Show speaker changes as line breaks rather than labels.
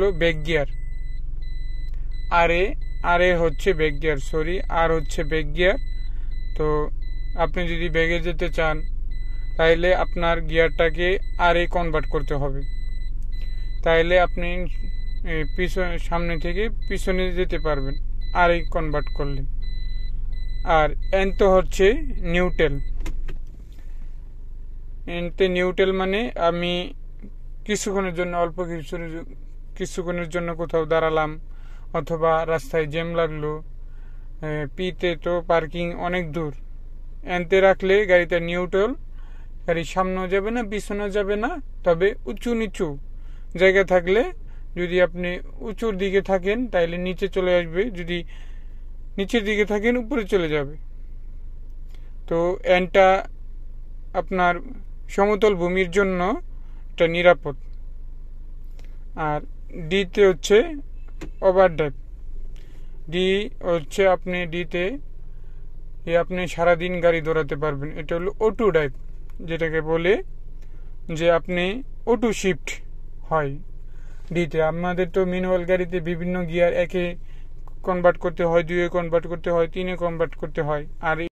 হলো back gear. আরে হচ্ছে ব্যাক গিয়ার, আর হচ্ছে ব্যাক গিয়ার। তো আপনি যদি ব্যাগে যেতে চান তাহলে আপনার গিয়ারটাকে আরে কনভার্ট করতে হবে, তাহলে আপনি সামনে থেকে পিছনে যেতে পারবেন আরে কনভার্ট করলে। আর এন তো হচ্ছে নিউট্রাল মানে আমি কিছুক্ষণের জন্য কিছুক্ষণের জন্য কোথাও দাঁড়ালাম, অথবা রাস্তায় জ্যাম লাগলো, পিতে তো পার্কিং অনেক দূর, এনতে রাখলে গাড়িটা নিউট্রাল, গাড়ির সামনেও যাবে না পিছনেও যাবে না। তবে উঁচু নিচু জায়গা থাকলে, যদি আপনি উঁচুর দিকে থাকেন তাহলে নিচে চলে আসবে, যদি নিচের দিকে থাকেন উপরে চলে যাবে। তো এনটা আপনার সমতল ভূমির জন্য এটা নিরাপদ। আর ডিতে হচ্ছে ওভারড্রাইভ। ডি হচ্ছে আপনি ডিতে আপনি সারাদিন গাড়ি দৌড়াতে পারবেন। এটা হলো অটো ড্রাইভ, যেটাকে বলে যে আপনি অটো শিফট হয় ডিতে। আমাদের তো ম্যানুয়াল গাড়িতে বিভিন্ন গিয়ার, একে কনভার্ট করতে হয়, দুয়ে কনভার্ট করতে হয়, তিনে কনভার্ট করতে হয়। আর